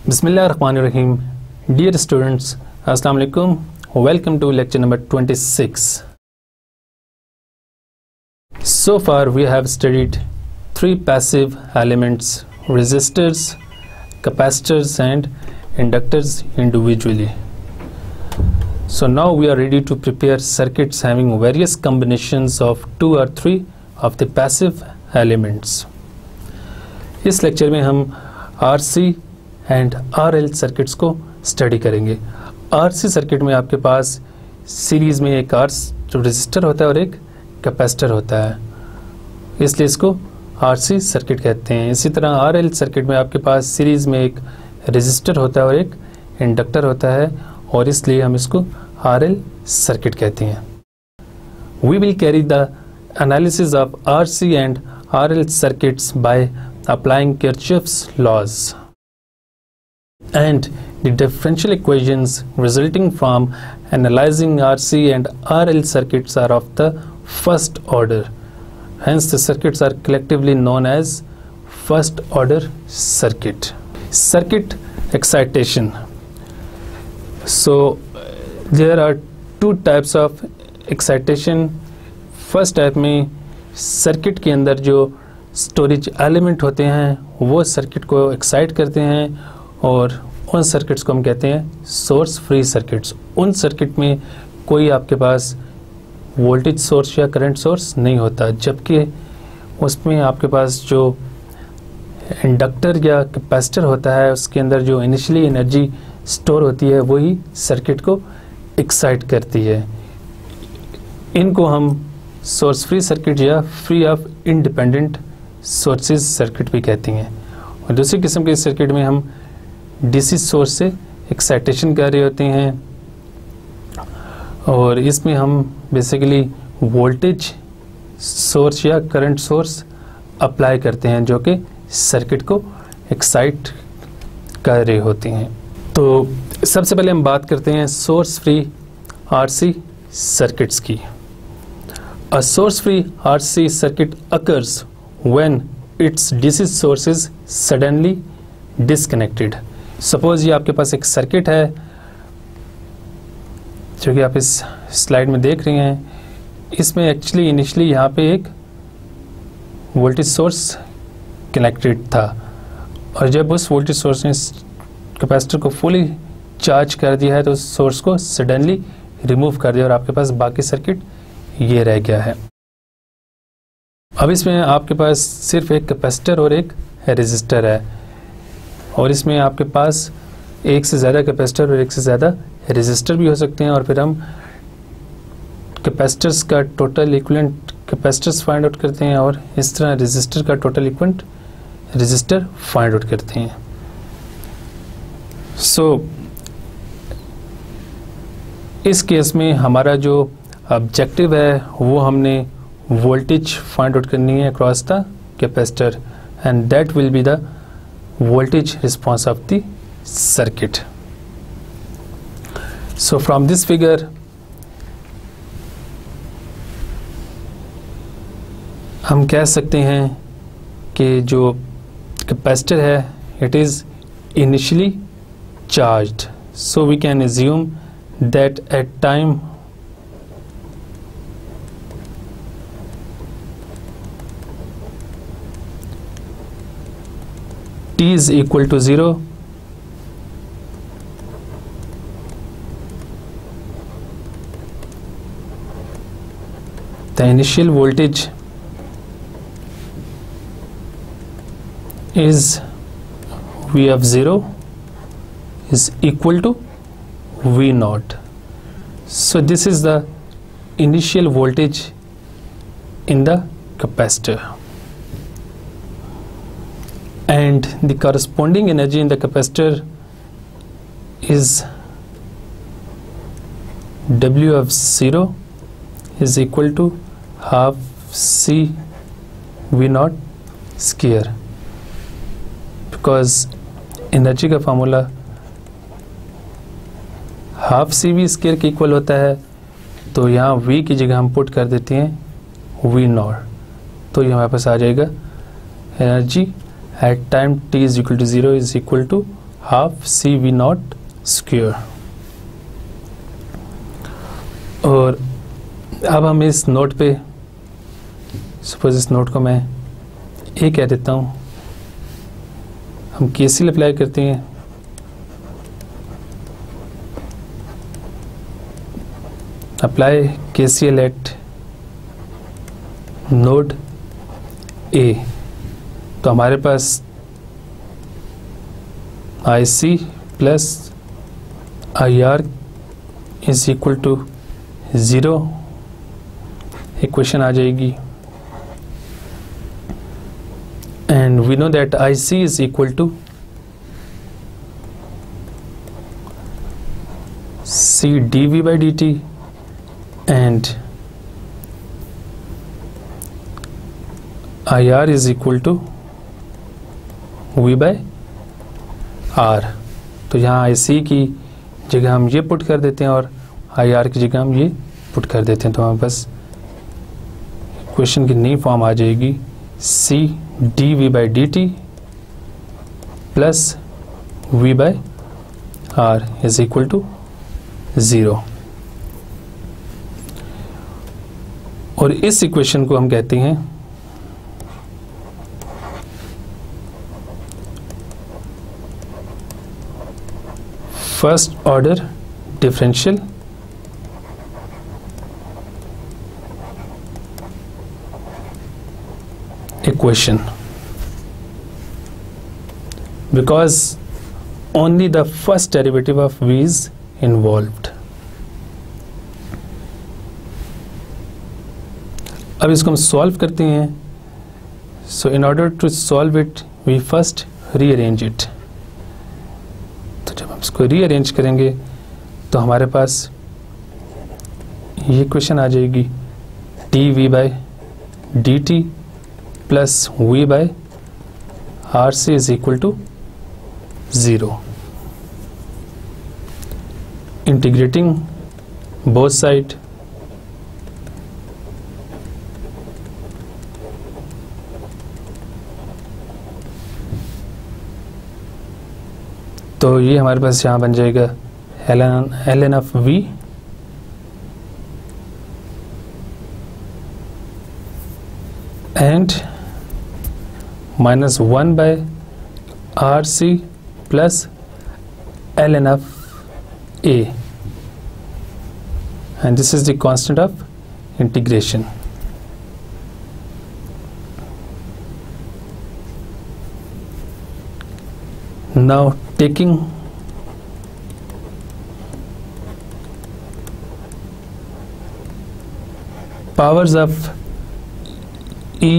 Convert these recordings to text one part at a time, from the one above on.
Bismillahirrahmanirrahim. Dear students, Assalamu alaikum. Welcome to lecture number 26. So far we have studied three passive elements: resistors, capacitors and inductors individually. So now we are ready to prepare circuits having various combinations of 2 or 3 of the passive elements. इस lecture में हम RC and RL circuits को study करेंगे। RC circuit में आपके पास series में एक जो रेजिस्टर होता है और एक कैपेसिटर होता है, इसलिए इसको RC सर्किट कहते हैं। इसी तरह RL सर्किट में आपके पास सीरीज़ में एक रेजिस्टर होता है और एक इंडक्टर होता है, और इसलिए हम इसको RL सर्किट कहते हैं। We will carry the analysis of RC and RL circuits by applying Kirchhoff's laws and the differential equations resulting from analyzing RC and RL circuits are of the first order. Hence the circuits are collectively known as first order circuit. Circuit excitation. So there are two types of excitation. First type में circuit के अंदर जो storage element होते हैं वो circuit को excite करते हैं, और उन सर्किट्स को हम कहते हैं सोर्स फ्री सर्किट्स। उन सर्किट में कोई आपके पास वोल्टेज सोर्स या करंट सोर्स नहीं होता, जबकि उसमें आपके पास जो इंडक्टर या कैपेसिटर होता है उसके अंदर जो इनिशियली एनर्जी स्टोर होती है वही सर्किट को एक्साइट करती है। इनको हम सोर्स फ्री सर्किट या free of independent sources circuit भी कहते हैं। और दूसरी किस्म के सर्किट में हम डीसी सोर्स से एक्साइटेशन कर रहे होते हैं, और इसमें हम बेसिकली वोल्टेज सोर्स या करंट सोर्स अप्लाई करते हैं जो कि सर्किट को एक्साइट कर रहे होते हैं। तो सबसे पहले हम बात करते हैं सोर्स फ्री RC सर्किट्स की। A source free RC circuit occurs when its DC source is suddenly disconnected. Suppose ये आपके पास एक सर्किट है जो कि आप इस स्लाइड में देख रहे हैं। इसमें एक्चुअली इनिशियली यहाँ पे एक वोल्टेज सोर्स कनेक्टेड था, और जब उस वोल्टेज सोर्स ने कैपेसिटर को फुली चार्ज कर दिया है तो उस सोर्स को सडनली रिमूव कर दिया और आपके पास बाकी सर्किट ये रह गया है। अब इसमें आपके पास सिर्फ एक कैपेसिटर और एक रेजिस्टर है, और इसमें आपके पास एक से ज़्यादा कैपेसिटर और एक से ज़्यादा रेजिस्टर भी हो सकते हैं, और फिर हम कैपेसिटर्स का total equivalent capacitors find out करते हैं, और इस तरह रेजिस्टर का total equivalent resistor find out करते हैं। सो इस केस में हमारा जो ऑब्जेक्टिव है वो हमने वोल्टेज फाइंड आउट करनी है across the capacitor, and that will be the voltage response of the circuit. So from this figure हम कह सकते हैं कि जो कैपेसिटर है it is initially charged, so we can assume that at time T is equal to 0, the initial voltage is V of 0 is equal to V naught. So this is the initial voltage in the capacitor, and the corresponding energy in the capacitor is W of 0 is equal to half C V naught square, because energy का formula half C V square के equal होता है, तो यहाँ V की जगह हम put कर देते हैं V नॉट, तो ये हमारे पास आ जाएगा energy at time t is equal to 0 is equal to half C V not square. और अब हम इस नोट पे, सपोज इस नोट को मैं ए कह देता हूँ, हम केसीएल अप्लाई करते हैं। Apply KCL at node A, तो हमारे पास I C plus I R is equal to 0 equation आ जाएगी। And we know that IC is equal to C dV by dt and IR is equal to V by R। तो यहाँ IC की जगह हम ये पुट कर देते हैं और IR की जगह हम ये पुट कर देते हैं, तो हमारे पास इक्वेशन की नई फॉर्म आ जाएगी C dV by dt plus V by R is equal to 0। और इस इक्वेशन को हम कहते हैं first order differential equation, because only the first derivative of v is involved। अब इसको हम सॉल्व करते हैं। So in order to solve it we first rearrange it. तो जब हम इसको रीअरेंज करेंगे तो हमारे पास ये इक्वेशन आ जाएगी D V by D T plus V by R C is equal to 0। Integrating both side, तो ये हमारे पास यहाँ बन जाएगा L N of V and -1 by RC plus ln of A, and this is the constant of integration। Now taking powers of E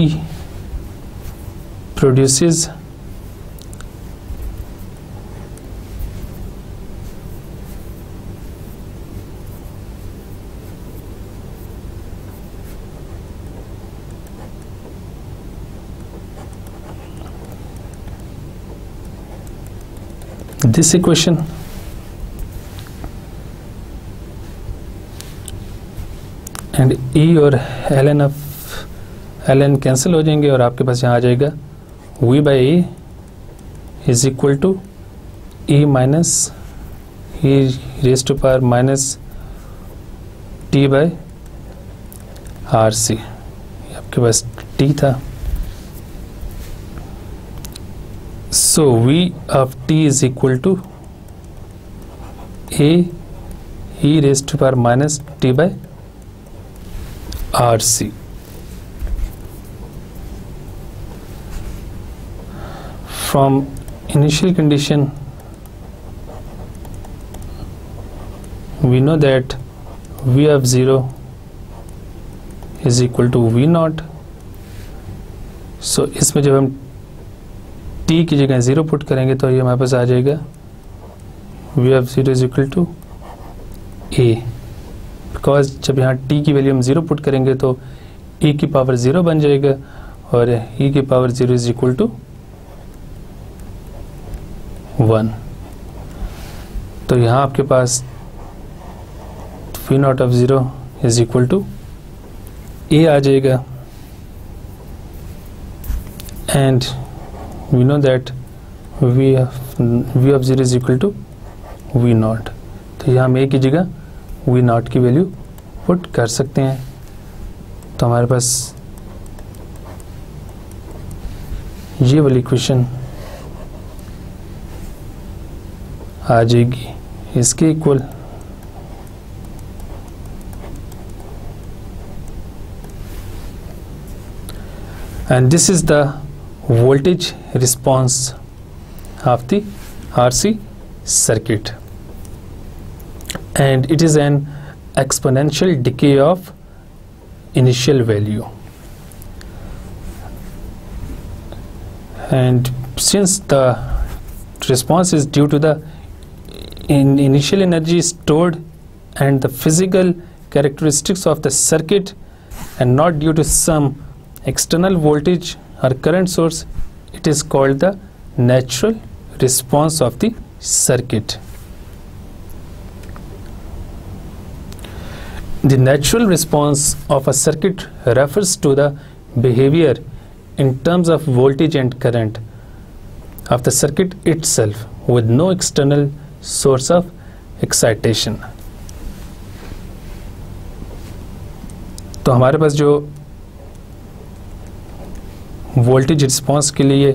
produces this equation, and E और ln cancel हो जाएंगे और आपके पास यहाँ आ जाएगा V by A is equal to E minus E raise to power minus T by R C. आपके पास T था, so V of T is equal to A E raise to power minus T by R C. From initial condition we know that V of 0 is equal to V naught। so इसमें जब हम t की जगह 0 put करेंगे तो ये हमारे पास आ जाएगा V of 0 is equal to A, because जब यहाँ t की वैल्यू हम 0 पुट करेंगे तो e की पावर 0 बन जाएगा और e की पावर 0 इज इक्वल टू 1। तो यहाँ आपके पास V not of 0 is equal to A आ जाएगा, and we know that V of zero is equal to V not. तो यहाँ हम ए की जगह वी नॉट की वैल्यू पुट कर सकते हैं। तो हमारे पास ये वाली इक्वेशन आ जाएगी इसके equal. And this is the voltage response of the RC circuit, and it is an exponential decay of initial value. And since the response is due to the initial energy stored and the physical characteristics of the circuit and not due to some external voltage or current source, it is called the natural response of the circuit. The natural response of a circuit refers to the behavior in terms of voltage and current of the circuit itself with no external source of excitation. तो हमारे पास जो voltage response के लिए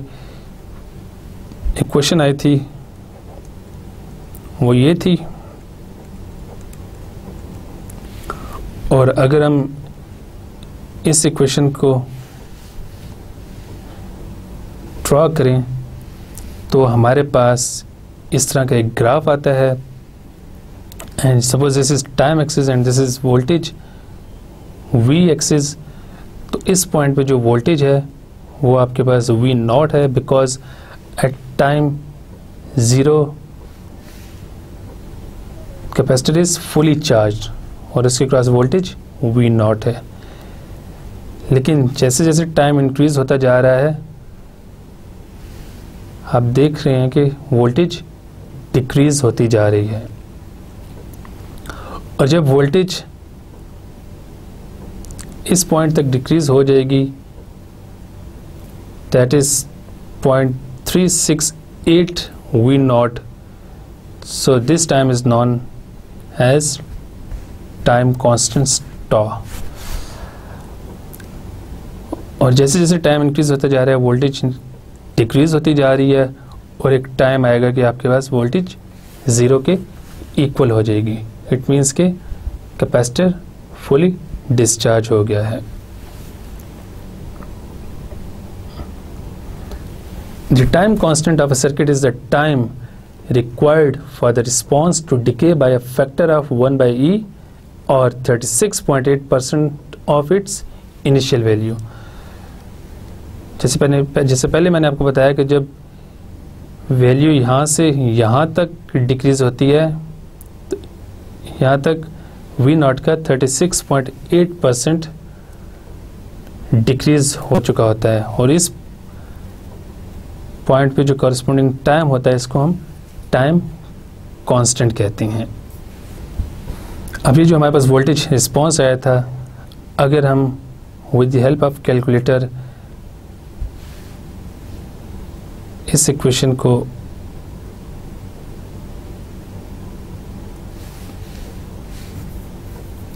equation आई थी वो ये थी, और अगर हम इस इक्वेशन को ड्रॉ करें तो हमारे पास इस तरह का एक ग्राफ आता है, and suppose this is time axis and this is voltage V axis. तो इस पॉइंट पे जो वोल्टेज है वो आपके पास वी नॉट है, because at time zero capacitor is fully charge और इसके क्रॉस वोल्टेज वी नॉट है। लेकिन जैसे जैसे टाइम इंक्रीज होता जा रहा है आप देख रहे हैं कि वोल्टेज डिक्रीज होती जा रही है, और जब वोल्टेज इस पॉइंट तक डिक्रीज हो जाएगी, that is 0.368 V naught, so this time is known as time constant tau। और जैसे जैसे टाइम इंक्रीज होता जा रहा है वोल्टेज डिक्रीज होती जा रही है, और एक टाइम आएगा कि आपके पास वोल्टेज ज़ीरो के इक्वल हो जाएगी। इट मीन्स के कैपेसिटर फुली डिस्चार्ज हो गया है। The time constant of a circuit is the time required for the response to decay by a factor of 1 by E or 36.8% of its initial value। जैसे पहले मैंने आपको बताया कि जब वैल्यू यहाँ से यहाँ तक डिक्रीज होती है तो यहाँ तक V नॉट का 36.8% डिक्रीज हो चुका होता है, और इस पॉइंट पे जो कॉरस्पॉन्डिंग टाइम होता है इसको हम टाइम कांस्टेंट कहते हैं। अभी जो हमारे पास वोल्टेज रिस्पांस आया था, अगर हम with the help of calculator इस इक्वेशन को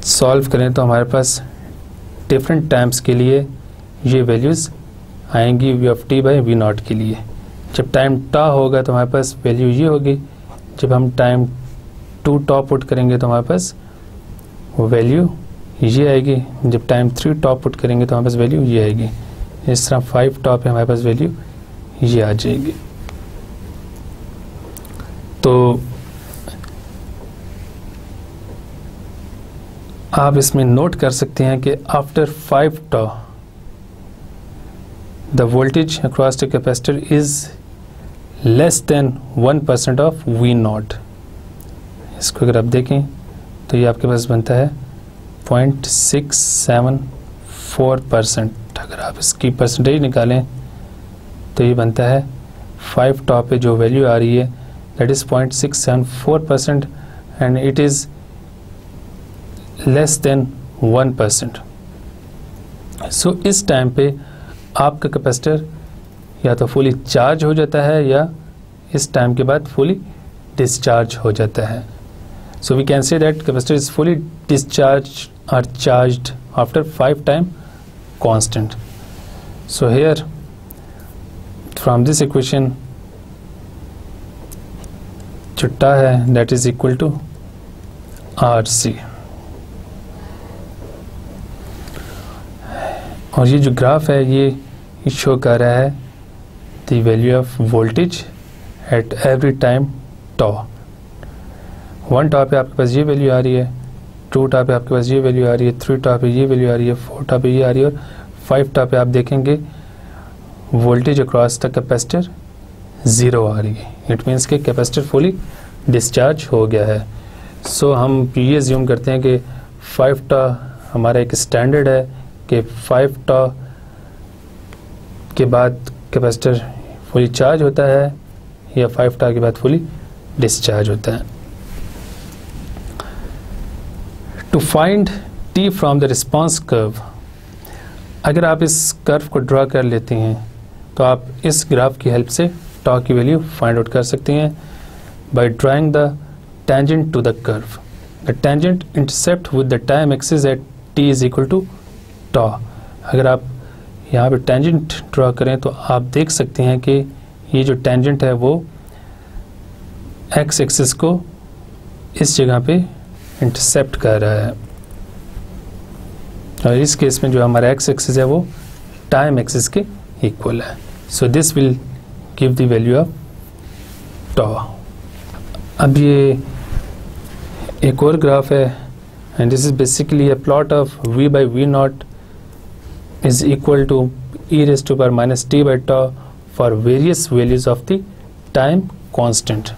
सॉल्व करें तो हमारे पास डिफरेंट टाइम्स के लिए ये वैल्यूज़ आएंगी V of T by V not के लिए। जब टाइम टा होगा तो हमारे पास वैल्यू ये होगी, जब हम टाइम टू टॉप पुट करेंगे तो हमारे पास वैल्यू ये आएगी, जब टाइम थ्री टॉप पुट करेंगे तो हमारे पास वैल्यू ये आएगी। इस तरह 5 टॉप है हमारे पास वैल्यू ये आ जाएगी। तो आप इसमें नोट कर सकते हैं कि after 5 tau the voltage across the capacitor is less than 1% of V naught। इसको अगर आप देखें तो ये आपके पास बनता है 0.674%। अगर आप इसकी परसेंटेज निकालें तो ये बनता है 5 टॉप पे जो वैल्यू आ रही है that is 0.674% and it is less than 1%। सो इस टाइम पे आपका कैपेसिटर या तो फुली चार्ज हो जाता है या इस टाइम के बाद फुली डिस्चार्ज हो जाता है. So we can say that capacitor is fully discharge और charged after 5 time constant. So here from this equation जो टा है that is equal to RC. और ये जो ग्राफ है ये शो कर रहा है the value of voltage at every time tau. 1 tau पे आपके पास ये वैल्यू आ रही है, 2 टॉ पे आपके पास ये वैल्यू आ रही है, 3 टॉ पे ये वैल्यू आ रही है, 4 टॉ पे ये आ रही है और 5 टॉ पे आप देखेंगे वोल्टेज अक्रॉस द कैपेसिटर 0 आ रही है. इट मीन्स कि कैपेसिटर फुली डिस्चार्ज हो गया है. सो हम ये अज्यूम करते हैं कि 5 टॉ हमारा एक स्टैंडर्ड है कि 5 टॉ के बाद कैपेसिटर फुली चार्ज होता है या 5 टॉ के बाद फुली डिस्चार्ज होता है. To find t from the response curve, अगर आप इस कर्व को ड्रा कर लेते हैं तो आप इस ग्राफ की हेल्प से टॉ की वैल्यू फाइंड आउट कर सकते हैं by drawing the tangent to the curve. The tangent intercept with the time axis at t is equal to tau. अगर आप यहाँ पे टेंजेंट ड्रा करें तो आप देख सकते हैं कि ये जो टेंजेंट है वो x एक्सिस को इस जगह पे इंटरसेप्ट कर रहा है और इस केस में जो हमारा x एक्सिस है वो टाइम एक्सिस के इक्वल है. So this will give the value of tau. अब ये एक और ग्राफ है and this is basically a plot of v by v naught is equal to e raised to power minus t by tau for various values of the time constant.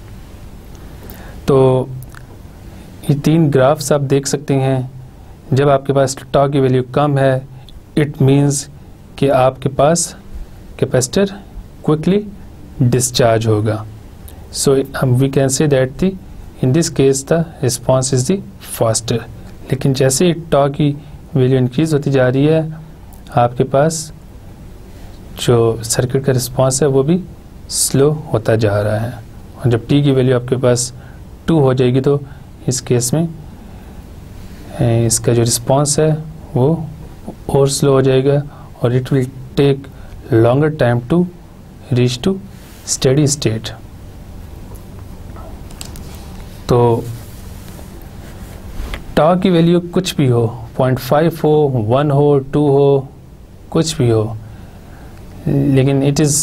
तो ये 3 graphs आप देख सकते हैं. जब आपके पास tau की value कम है इट मीन्स कि आपके पास कैपेसिटर क्विकली डिस्चार्ज होगा. So we can say that the in this case the response is the faster. लेकिन जैसे ही tau की वैल्यू इंक्रीज होती जा रही है आपके पास जो सर्किट का रिस्पांस है वो भी स्लो होता जा रहा है. और जब t की वैल्यू आपके पास 2 हो जाएगी तो इस केस में इसका जो रिस्पांस है वो और स्लो हो जाएगा और it will take longer time to reach to steady state. तो tau की वैल्यू कुछ भी हो, 0.5 हो, 1 हो, 2 हो, कुछ भी हो, लेकिन it is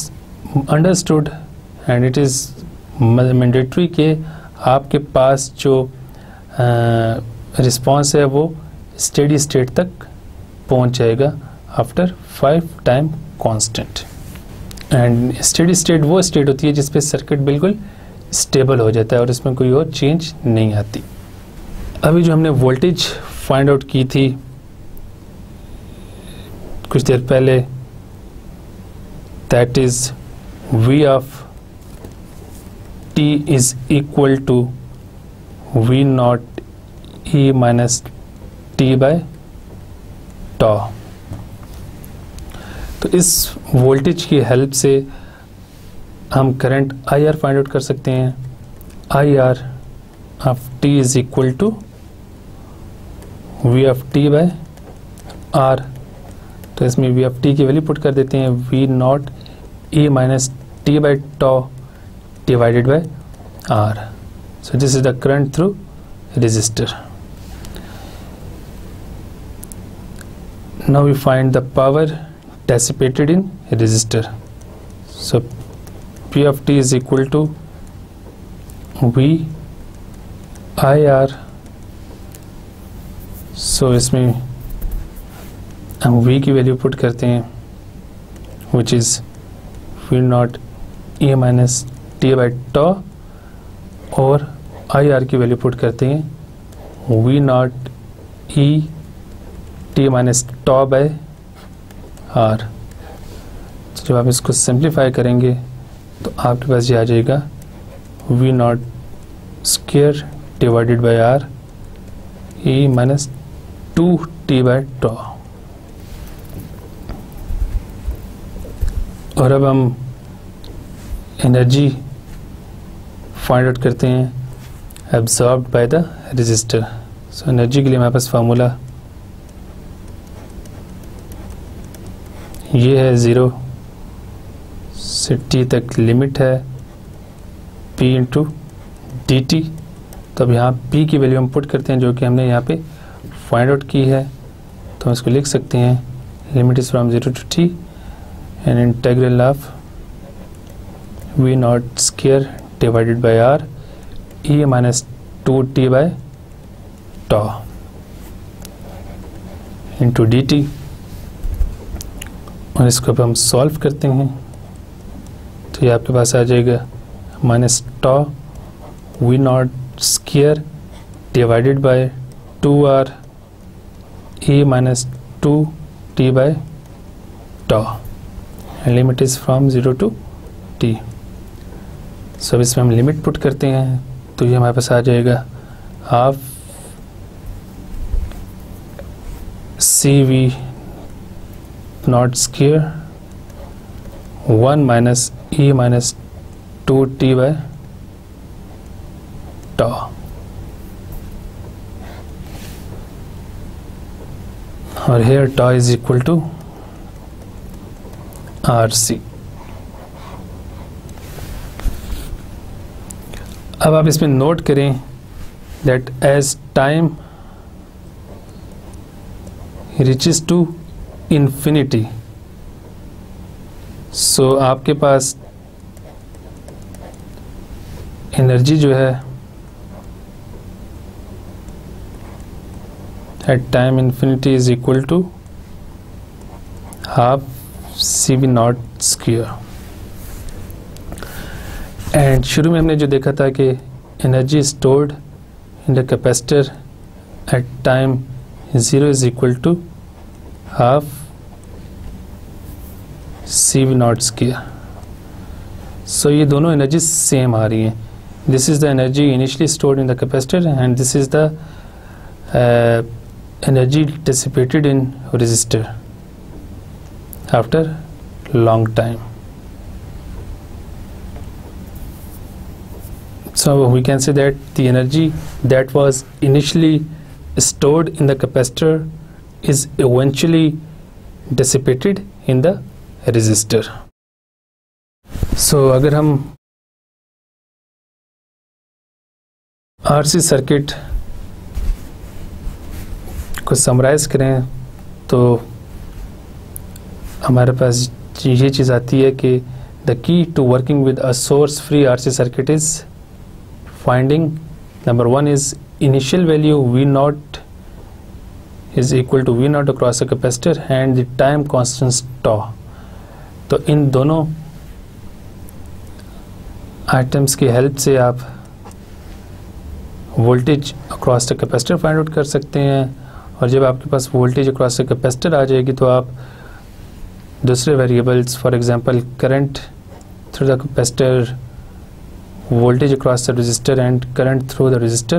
understood and it is mandatory कि आपके पास जो रिस्पांस है वो स्टेडी स्टेट तक पहुंच जाएगा after 5 time constant. And steady state वो स्टेट होती है जिस पे सर्किट बिल्कुल स्टेबल हो जाता है और इसमें कोई और चेंज नहीं आती. अभी जो हमने वोल्टेज फाइंड आउट की थी कुछ देर पहले, that is v of t is equal to v not e minus t by tau. तो इस वोल्टेज की हेल्प से हम करंट IR फाइंड आउट कर सकते हैं. IR of t is equal to v of t by r. तो इसमें v ऑफ t की वैल्यू पुट कर देते हैं v not e minus t by tau divided by r. So this is the current through resistor. Now we find the power dissipated in resistor. So P of t is equal to v IR. So इसमें हम v की value put करते हैं which is v not e minus T by tau और IR की value put करते हैं v not e T minus tau by r. जब आप इसको सिंप्लीफाई करेंगे तो आपके पास ये आ जाएगा v not square divided by r e minus 2t by tau. और अब हम एनर्जी फाइंड आउट करते हैं absorbed by the resistor. So energy के लिए हमारे पास फार्मूला ये है, 0 से t तक लिमिट है p इंटू डी टी। तो अब यहाँ p की वैल्यू हम पुट करते हैं जो कि हमने यहाँ पे फाइंड आउट की है। तो हम इसको लिख सकते हैं limit is from 0 to t and integral of v not square divided by r e minus 2t by tau into D T. और इसको अब हम सॉल्व करते हैं तो ये आपके पास आ जाएगा minus tau V not square divided by 2r e minus 2t by tau and limit is from 0 to t। So अब इसमें हम लिमिट पुट करते हैं तो ये हमारे पास आ जाएगा half CV naught square 1 minus e minus 2t by tau. और here tau is equal to RC। अब आप इसमें नोट करें that as time reaches to infinity, so आपके पास एनर्जी जो है at time infinity is equal to half CV naught square. And शुरू में हमने जो देखा था कि energy stored in the capacitor at time 0 is equal to half CV naught square. So ये दोनों एनर्जी सेम आ रही हैं। This is the energy initially stored in the capacitor and this is the energy dissipated in resistor after long time. So we can say that the energy that was initially stored in the capacitor is eventually dissipated in the resistor. So अगर हम RC circuit को summarise करें तो हमारे पास ये चीज़ आती है कि the key to working with a source free RC circuit is finding number one is initial value V naught is equal to V naught across a capacitor and the time constant tau। तो इन दोनों items की help से आप voltage across the capacitor find out कर सकते हैं। और जब आपके पास वोल्टेज अक्रॉस द कैपेसिटर आ जाएगी तो आप दूसरे variables for example current through the capacitor, voltage across the resistor and current through the resistor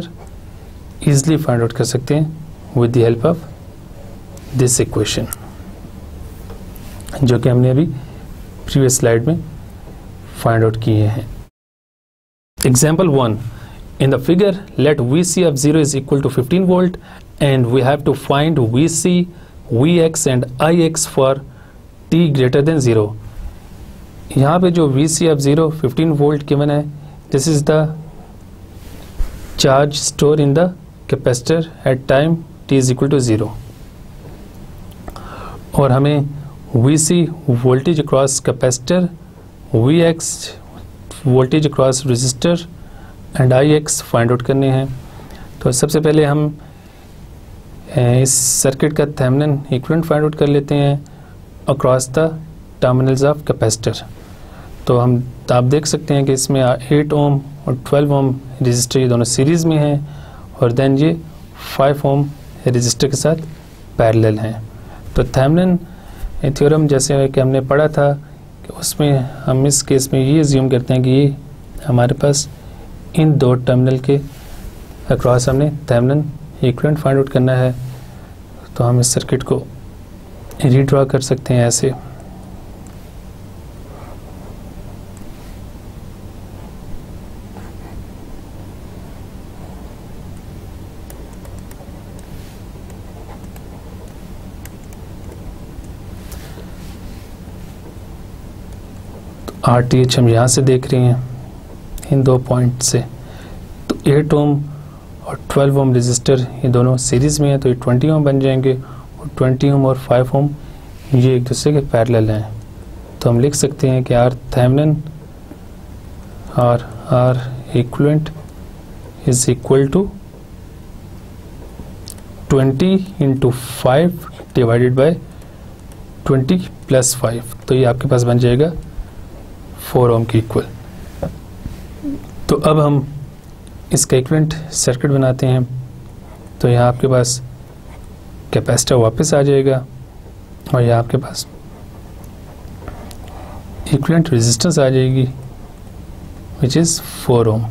easily find out कर सकते हैं with the help of this equation जो कि हमने अभी previous slide में find out किए हैं। Example 1, in the figure let VC of 0 is equal to 15 volt and we have to find VC, Vx and Ix for t greater than 0। यहाँ पे जो VC of 0 15 volt given है, this is the charge stored in the capacitor at time t is equal to 0। और हमें VC voltage across capacitor, Vx voltage across resistor and Ix find out करने हैं। तो सबसे पहले हम इस सर्किट का थेवेनिन इक्विवेलेंट फाइंड आउट कर लेते हैं across the terminals of capacitor। तो आप देख सकते हैं कि इसमें 8 ओम और 12 ओम रेजिस्टर ये दोनों सीरीज़ में हैं और देन ये 5 ओम रेजिस्टर के साथ पैरेलल हैं। तो थेवेनिन थ्योरम जैसे कि हमने पढ़ा था कि उसमें हम इस केस में ये अज्यूम करते हैं कि ये हमारे पास इन दो टर्मिनल के अक्रॉस हमने थेवेनिन इक्विवेलेंट फाइंड आउट करना है। तो हम इस सर्किट को रीड्रॉ कर सकते हैं ऐसे। RTH हम यहाँ से देख रहे हैं इन 2 पॉइंट से, तो 8 ओम और 12 ओम रजिस्टर ये दोनों सीरीज़ में है, तो ये 20 ओम बन जाएंगे, और 20 ओम और 5 ओम ये एक दूसरे के पैरेलल हैं। तो हम लिख सकते हैं कि R थेवेनिन और R equivalent is equal to 20 × 5 divided by 20 + 5, तो ये आपके पास बन जाएगा 4 ओम की इक्वल। तो अब हम इसका इक्विवेलेंट सर्किट बनाते हैं। तो यहाँ आपके पास कैपेसिटर वापस आ जाएगा, और यहाँ आपके पास इक्विवेलेंट रेजिस्टेंस आ जाएगी विच इज़ 4 ओम।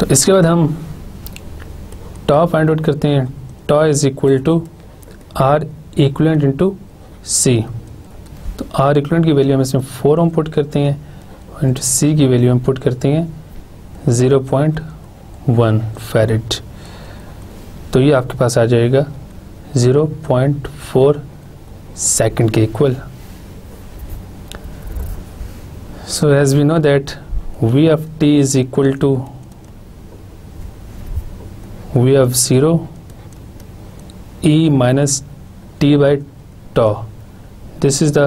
तो इसके बाद हम टॉ फाइंड आउट करते हैं। Tau is equal to R equivalent into C। तो R इक्विवेलेंट की वैल्यू हम इसमें 4 ओम पुट करते हैं, और इंटू C की वैल्यू हम पुट करते हैं 0.1 फैरेड। तो ये आपके पास आ जाएगा 0.4 सेकंड के equal. So as we know that V of t is equal to V of 0 E minus t by tau. This is the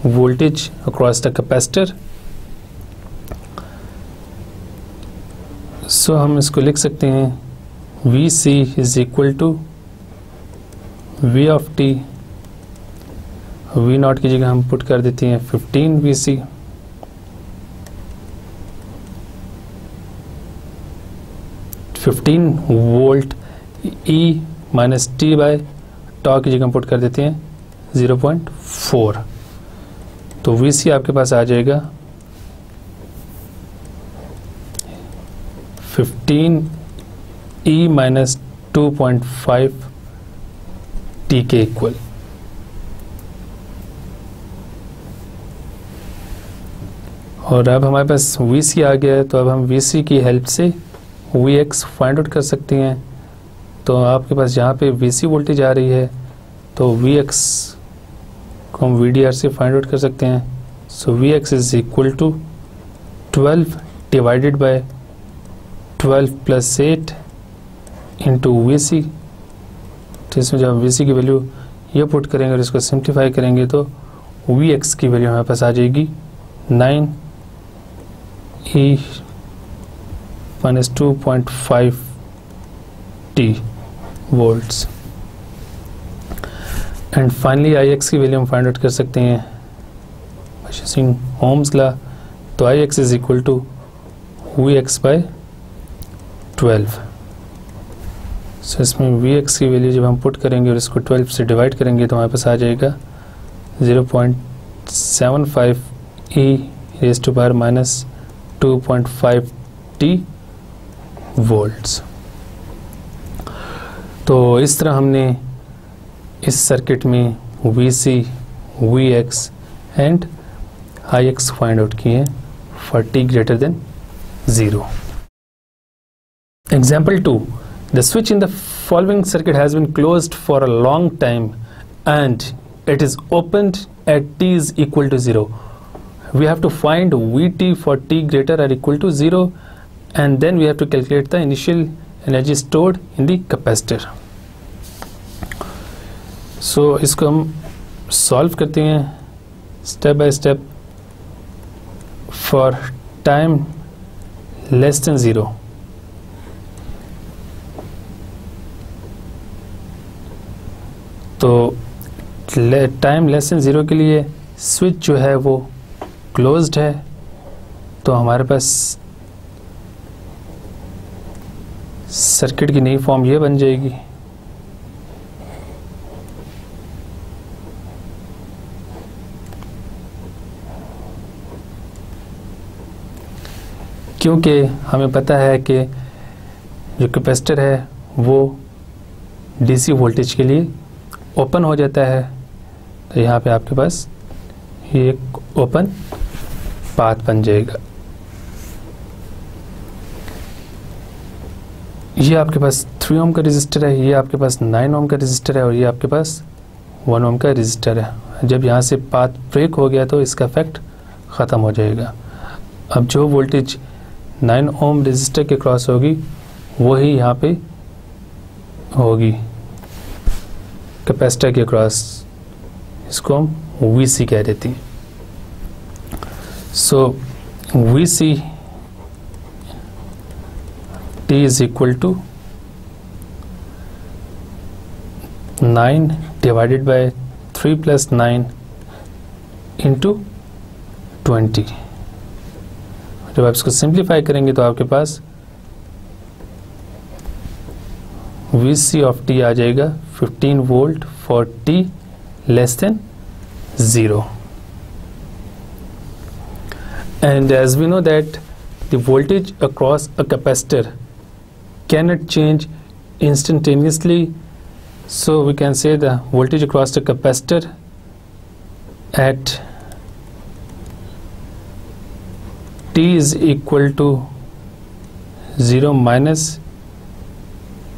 voltage across the capacitor. So हम इसको लिख सकते हैं VC is equal to V of t, V naught की जगह हम put कर देते हैं 15 VC, volt E minus t by tau की जगह पुट कर देते हैं 0.4। तो VC आपके पास आ जाएगा 15 E माइनस 2.5 टी के इक्वल। और अब हमारे पास VC आ गया है, तो अब हम VC की हेल्प से Vx फाइंड आउट कर सकते हैं। तो आपके पास यहाँ पे VC वोल्टेज आ रही है, तो Vx को हम VDR से फाइंड आउट कर सकते हैं। So Vx is equal to 12 divided by 12 + 8 into VC। तो इसमें जब VC की वैल्यू ये पुट करेंगे और इसको सिंप्लीफाई करेंगे, तो Vx की वैल्यू हमारे पास आ जाएगी 9 E minus 2.5 t volts। And finally Ix की वैल्यू हम फाइंड आउट कर सकते हैं यूजिंग ओम्स लॉ। तो Ix is equal to Vx by 12। So इसमें Vx की वैल्यू जब हम पुट करेंगे और इसको 12 से डिवाइड करेंगे, तो हमारे पास आ जाएगा 0.75 e raised to power minus 2.5 t volts. तो इस तरह हमने इस सर्किट में VC, Vx and Ix find out किए हैं for t greater than 0। Example 2. The switch in the following circuit has been closed for a long time and it is opened at t is equal to 0. We have to find Vt for t greater or equal to 0, and then we have to calculate the initial energy stored in the capacitor. So इसको हम solve करते हैं step by step for time less than 0। तो time less than 0 के लिए switch जो है वो क्लोज्ड है, तो हमारे पास सर्किट की नई फॉर्म ये बन जाएगी। क्योंकि हमें पता है कि जो कैपेसिटर है वो डीसी वोल्टेज के लिए ओपन हो जाता है, तो यहाँ पे आपके पास ये एक ओपन पाथ बन जाएगा। ये आपके पास 3 ओम का रजिस्टर है, ये आपके पास 9 ओम का रजिस्टर है और ये आपके पास 1 ओम का रजिस्टर है। जब यहाँ से पाथ ब्रेक हो गया तो इसका इफेक्ट ख़त्म हो जाएगा। अब जो वोल्टेज 9 ओम रजिस्टर के क्रॉस होगी वही यहाँ पे होगी कैपेसिटर के क्रॉस, इसको हम VC कह देते हैं। सो VC T is equal to 9 divided by 3 plus 9 into 20। जब आप इसको सिंप्लीफाई करेंगे तो आपके पास VC of T आ जाएगा 15 volt for T less than 0। And as we know that the voltage across a capacitor cannot change instantaneously, so we can say the voltage across the capacitor at T is equal to 0 minus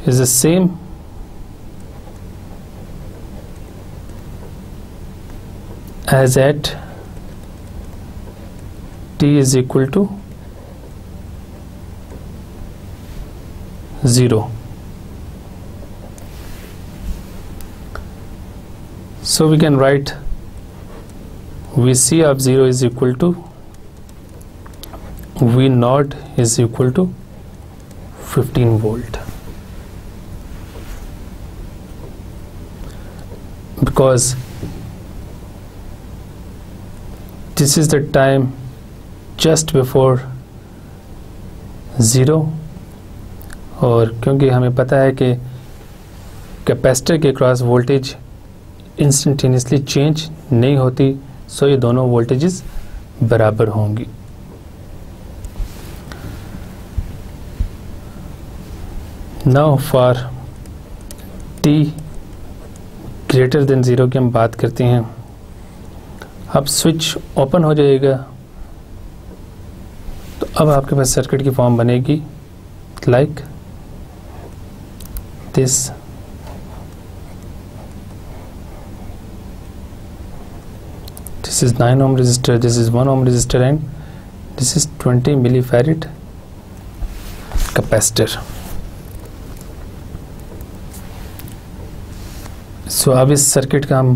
is the same as at T is equal to 0। So we can write VC of 0 is equal to V naught is equal to 15 volt, because this is the time just before 0, और क्योंकि हमें पता है कि capacitor के cross voltage instantaneously change नहीं होती, सो ये दोनों वोल्टेजेस बराबर होंगी। Now for T greater than 0 की हम बात करते हैं। अब स्विच ओपन हो जाएगा तो अब आपके पास सर्किट की फॉर्म बनेगी like this। This is 9 ohm resistor, this is 1 ohm resistor and this is 20 millifarad capacitor। सो अब इस सर्किट का हम,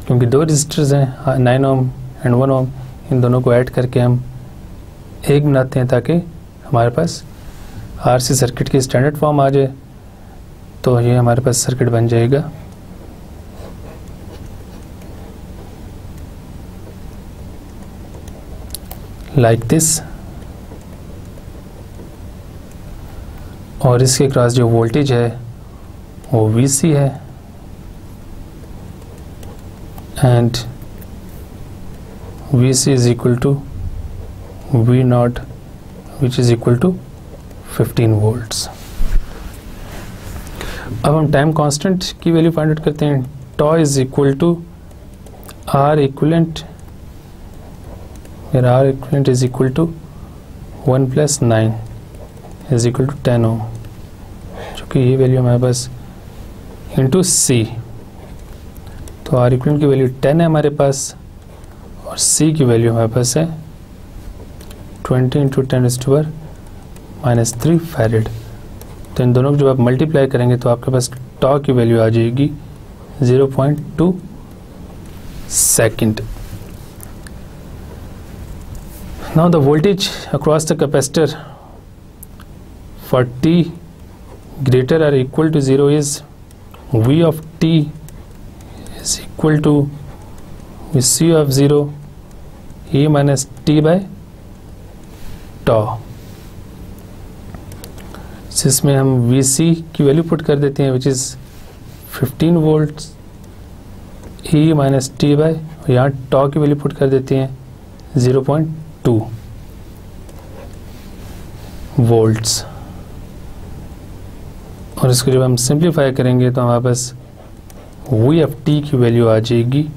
क्योंकि 2 रजिस्टर्स हैं 9 ओम एंड 1 ओम, इन दोनों को ऐड करके हम एक बनाते हैं ताकि हमारे पास RC सर्किट की स्टैंडर्ड फॉर्म आ जाए। तो ये हमारे पास सर्किट बन जाएगा लाइक दिस, और इसके क्रॉस जो वोल्टेज है वो VC है and VC is equal to V naught which is equal to 15 volts। अब हम टाइम कांस्टेंट की वैल्यू फाइंड आउट करते हैं। Tau is equal to R equivalent, R equivalent is equal to 1 + 9 is equal to 10 ohm, चूँकि ये value हमारे पास into C, तो R इक्विवेलेंट की वैल्यू 10 है हमारे पास और C की वैल्यू हमारे पास है 20 × 10⁻³ फैरेड। तो इन दोनों को जब आप मल्टीप्लाई करेंगे तो आपके पास टॉ की वैल्यू आ जाएगी 0.2 second. Now the voltage across the capacitor for T greater or equal to 0 is V of T is equal to VC of 0 E minus T by tau। इसमें हम VC की वैल्यू पुट कर देते हैं which is 15 volts, E minus T by, यहाँ tau की value put कर देते हैं 0.2 वोल्ट्स, और इसको जब हम सिंप्लीफाई करेंगे तो हमारे पास V of T की वैल्यू आ जाएगी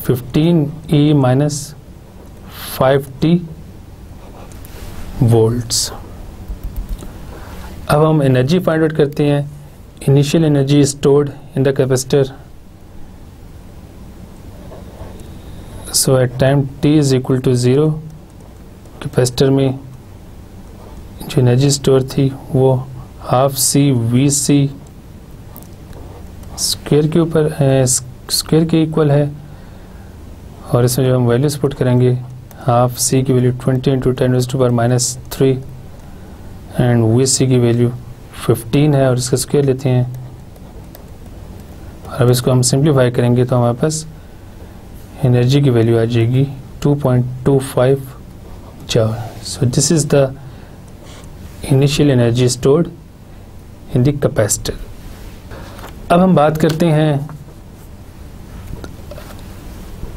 15E माइनस 5T वोल्ट्स। अब हम एनर्जी फाइंड आउट करते हैं. Initial energy stored in the capacitor. So at time t is equal to 0 capacitor में जो एनर्जी स्टोर थी वो half C V C square के ऊपर स्क्वायर के इक्वल है. और इसमें जो हम वैल्यूज पुट करेंगे, हाफ सी की वैल्यू 20 इंटू 10⁻³ एंड वी सी की वैल्यू 15 है और इसका स्क्वायर लेते हैं. और अब इसको हम सिंप्लीफाई करेंगे तो हमारे पास एनर्जी की वैल्यू आ जाएगी 2.25 joule. So this is the initial energy stored in the capacitor. अब हम बात करते हैं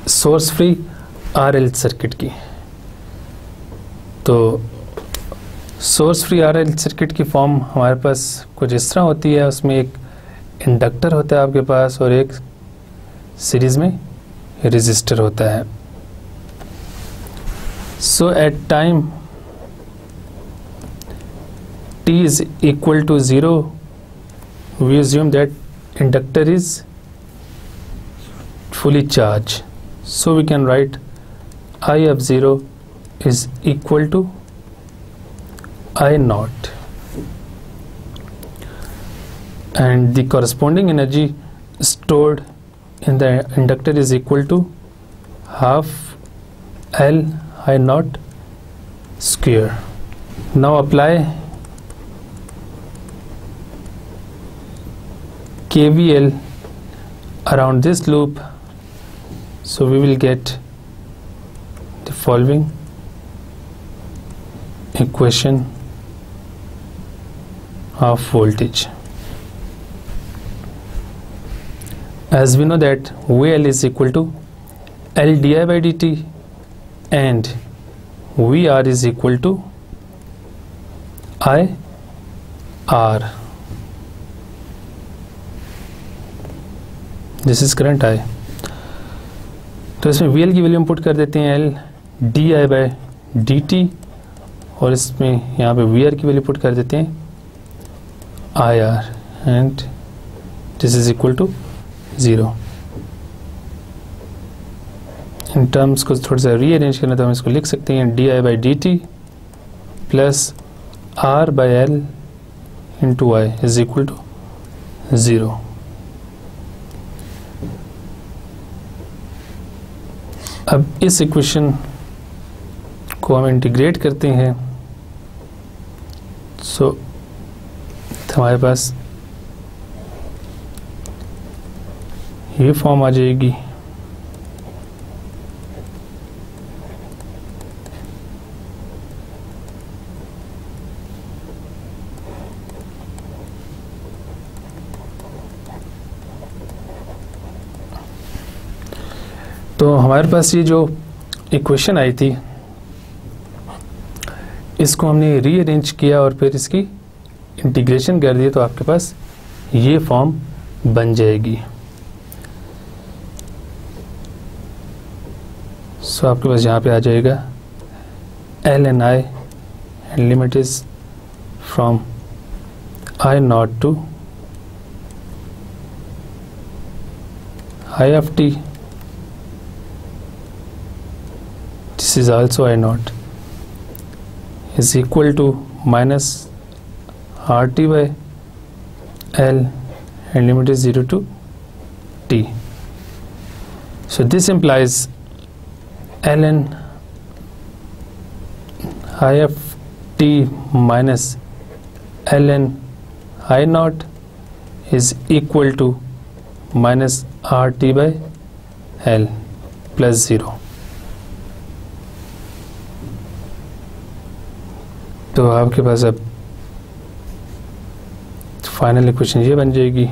सोर्स फ्री आरएल सर्किट की. तो सोर्स फ्री आरएल सर्किट की फॉर्म हमारे पास कुछ इस तरह होती है. उसमें एक इंडक्टर होता है आपके पास और एक सीरीज में रेजिस्टर होता है. So at time t is equal to 0, we assume that inductor is fully charged. So we can write I of 0 is equal to I naught, and the corresponding energy stored in the inductor is equal to half L I naught square. Now apply KVL around this loop, so we will get the following equation of voltage. As we know that VL is equal to L di by dt and VR is equal to I R. This is current I. तो इसमें VL की value हम put कर देते हैं L di by dt और इसमें यहाँ पे VR की वैल्यू पुट कर देते हैं IR and this is equal to 0. इन टर्म्स को थोड़ा सा रीअरेंज करना तो हम इसको लिख सकते हैं di by dt plus R by L into I is equal to 0. अब इस इक्वेशन को हम इंटीग्रेट करते हैं. सो हमारे पास ये फॉर्म आ जाएगी. तो हमारे पास ये जो इक्वेशन आई थी इसको हमने रीअरेंज किया और फिर इसकी इंटीग्रेशन कर दिया तो आपके पास ये फॉर्म बन जाएगी. सो आपके पास यहाँ पे आ जाएगा L and I and limit is from I naught to I of t. This is also I naught is equal to minus RT by L and limit is 0 to t. So this implies ln I of t minus ln I naught is equal to minus RT by L plus 0. तो आपके पास अब final equation ये बन जाएगी.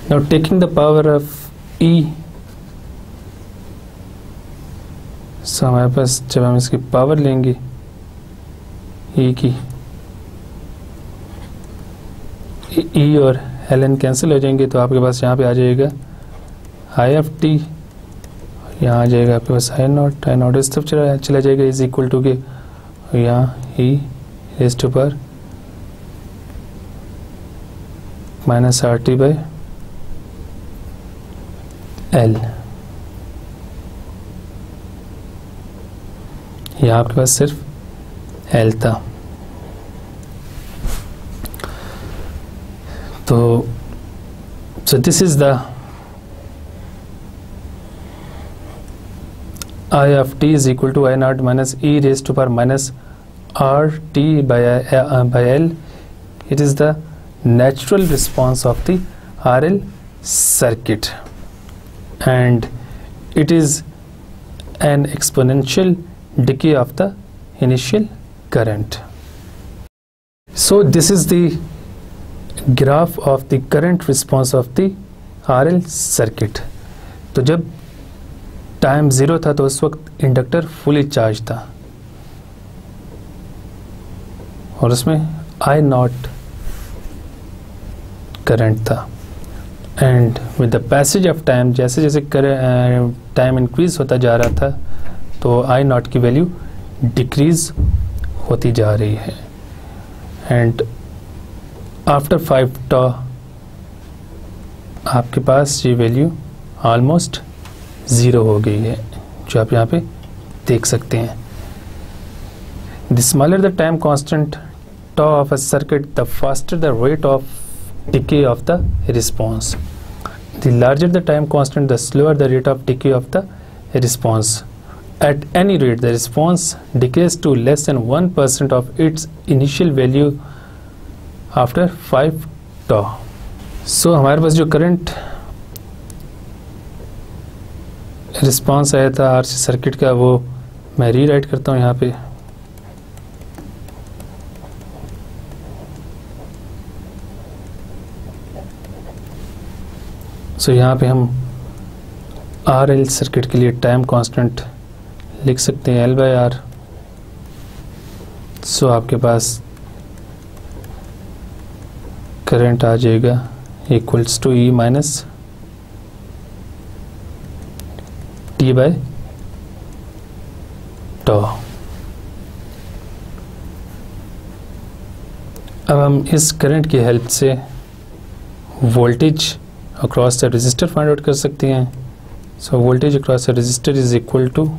Now taking the power of E, so हमारे पास जब हम इसकी पावर लेंगे E की, E और ln कैंसिल हो जाएंगे तो आपके पास यहाँ पे आ जाएगा I of t यहाँ आ जाएगा आपके पास आई नॉट इस तरफ चला जाएगा, इज इक्वल टू के यहाँ E raise to power minus R T by L. यहाँ आपके पास सिर्फ एल था। तो so this is the I of t is equal to I naught minus e raised to power minus r t by L. It is the natural response of the RL circuit, and it is an exponential decay of the initial current. So this is the graph of the current response of the RL circuit. तो जब time zero था तो उस वक्त inductor fully charge था और उसमें आई not current था, and with the passage of time जैसे जैसे टाइम इंक्रीज होता जा रहा था तो आई नॉट की वैल्यू डिक्रीज होती जा रही है, एंड आफ्टर 5 टॉ आपके पास ये वैल्यू ऑलमोस्ट ज़ीरो हो गई है, जो आप यहाँ पे देख सकते हैं। The smaller the time constant tau of a circuit the faster the rate of decay of the response. The larger the time constant the slower the rate of decay of the response. At any rate, the response decays to less than 1% of its initial value after 5 टॉ। सो हमारे पास जो current response आया था RC circuit का, वो मैं rewrite करता हूँ यहाँ पे। सो यहाँ पे हम आरएल सर्किट के लिए टाइम कांस्टेंट लिख सकते हैं एल बाई आर। सो आपके पास करंट आ जाएगा equals to E minus t by tau. अब हम इस करंट की हेल्प से voltage across the resistor find out कर सकते हैं। So voltage across the resistor is equal to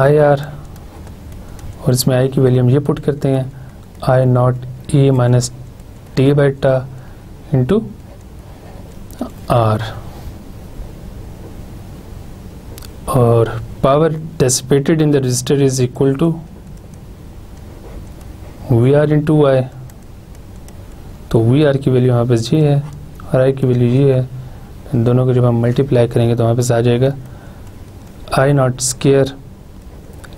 I R, और इसमें आई की वैल्यू हम ये पुट करते हैं I naught E minus T by tau into R, और power dissipated in the resistor is equal to V R into I. तो V are की वैल्यू हमारे पास ये है और आई की वैल्यू ये है। इन दोनों को जब हम मल्टीप्लाई करेंगे तो हमारे पास आ जाएगा I naught square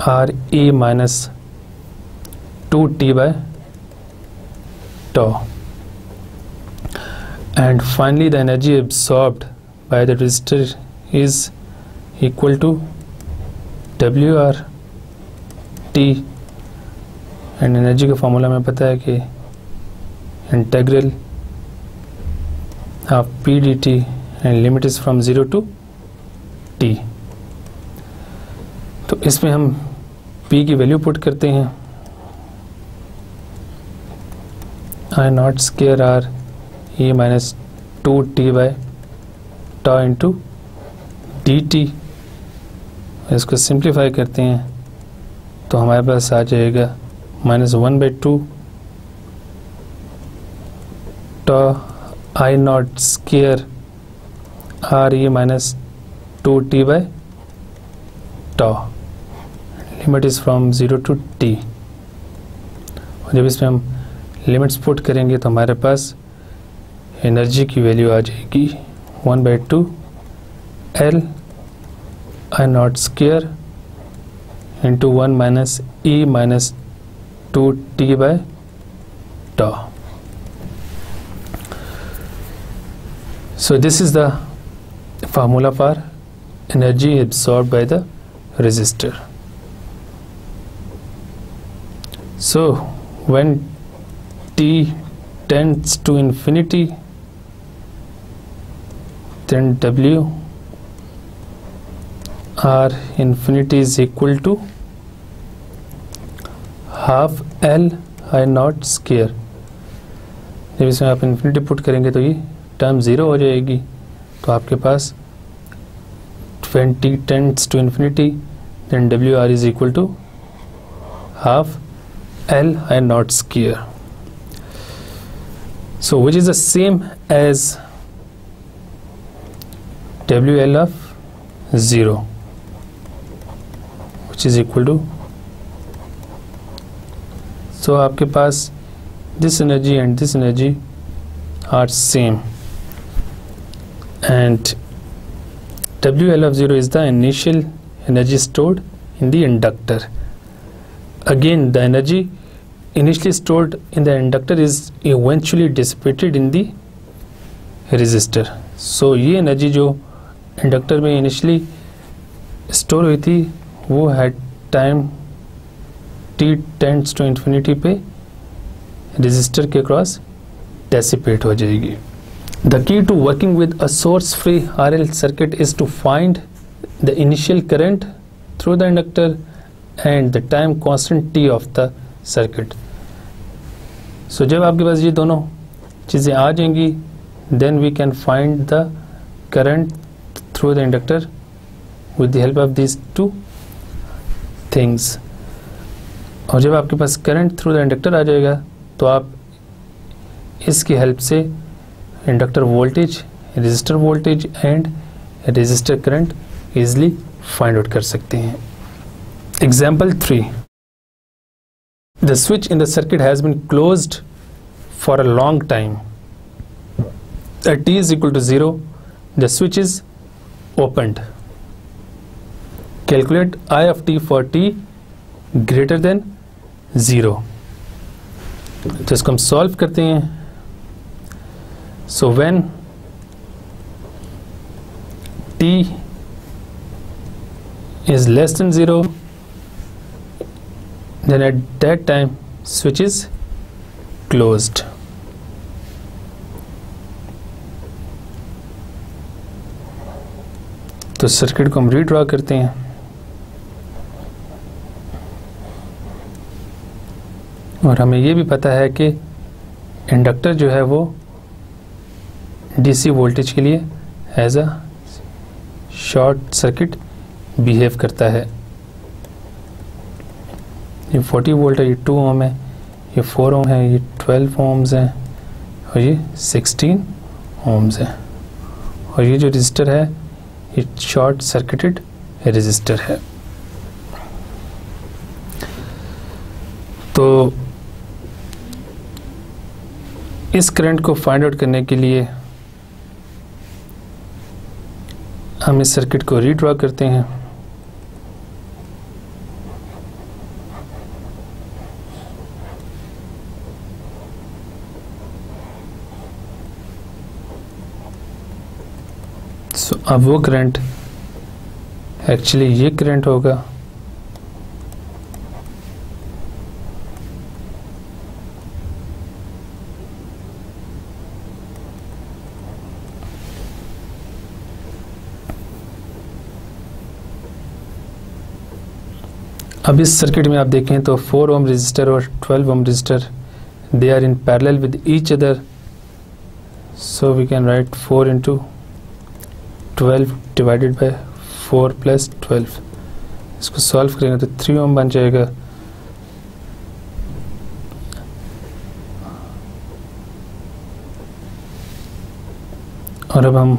R E minus 2t by tau, and finally the energy absorbed by the resistor is equal to WR t, and energy का फॉर्मूला हमें पता है कि integral of p dt and limit is from 0 to t। तो इसमें हम p की value put करते हैं I naught square R E minus 2t by tau into D T. इसको सिंप्लीफाई करते हैं तो हमारे पास आ जाएगा -1/2 tau I naught square R E minus 2t by tau, limit is from 0 to t। और जब इसमें हम लिमिट्स पुट करेंगे तो हमारे पास एनर्जी की वैल्यू आ जाएगी 1/2 L I naught square into 1 minus E minus 2t by toe. So this is the formula for energy absorbed by the resistor. So when t tends to infinity, then W R infinity is equal to half L I not square. जब इसमें आप infinity put करेंगे तो ये term zero हो जाएगी, तो आपके पास 20 tends to infinity, then WR is equal to half L I not square. So which is the same as WL of 0, which is equal to, so आपके पास this energy and this energy are same, and WL of 0 is the initial energy stored in the inductor. Again, the energy initially stored in the inductor is eventually dissipated in the resistor. So ये एनर्जी जो inductor में initially store हुई थी वो है time t tends to infinity पे resistor के क्रॉस डेसिपेट हो जाएगी। The key to working with a source free RL circuit is to find the initial current through the inductor and the time constant t of the circuit. So जब आपके पास ये दोनों चीज़ें आ जाएंगी, then we can find the current through the inductor with the help of this two things. और जब आपके पास करंट थ्रू द इंडक्टर आ जाएगा तो आप इसकी हेल्प से inductor voltage, resistor voltage and resistor current easily find out कर सकते हैं। Example 3, the switch in the circuit has been closed for a long time. At t is equal to 0, the switch is opened. Calculate I of t for t greater than 0. तो इसको हम solve करते हैं। So when t is less than 0, then at that time switch is closed. तो circuit को हम redraw करते हैं। और हमें ये भी पता है कि इंडक्टर जो है वो डीसी वोल्टेज के लिए as a short circuit behave करता है। ये 40 वोल्ट है, ये 2 ओम है, ये 4 ओम है, ये 12 ओम्स हैं और ये 16 ओम्स है। और ये जो रेजिस्टर है ये शॉर्ट सर्किटेड रेजिस्टर है। तो इस करंट को फाइंड आउट करने के लिए हम इस सर्किट को रीड्रॉ करते हैं। अब वो करंट एक्चुअली ये करंट होगा अब इस सर्किट में आप देखें तो 4 ओम रेजिस्टर और 12 ohm resistor they are in parallel with each other, so we can write 4 into 12 divided by 4 + 12। इसको सॉल्व करेंगे तो 3 ओम बन जाएगा। और अब हम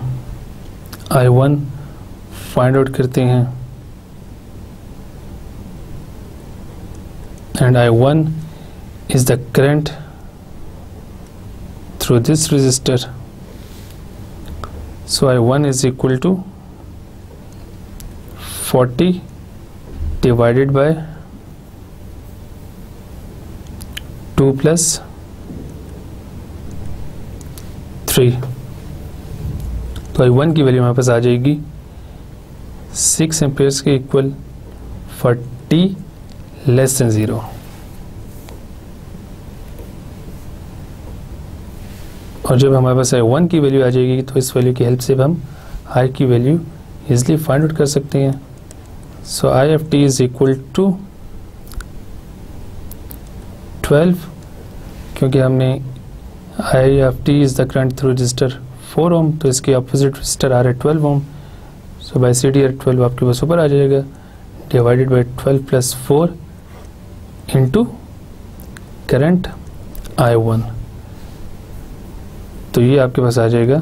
I1 फाइंड आउट करते हैं, and I1 is the current through this resistor. So I1 is equal to 40 divided by 2 plus 3। तो I1 की वैल्यू हमारे पास आ जाएगी 6 एम्पेयर्स के इक्वल 40 लेस देन 0। और जब हमारे पास I1 की वैल्यू आ जाएगी तो इस वैल्यू की हेल्प से हम आई की वैल्यू इजली फाइंड आउट कर सकते हैं। So I F T is equal to 12, क्योंकि हमने I F T is the current through resistor 4 ohm, तो इसके अपोजिट रजिस्टर आ रहा है 12 ओम। सो बाई सी डी 12 आपके पास ऊपर आ जाएगा, divided by 12 plus 4 into current I1, तो ये आपके पास आ जाएगा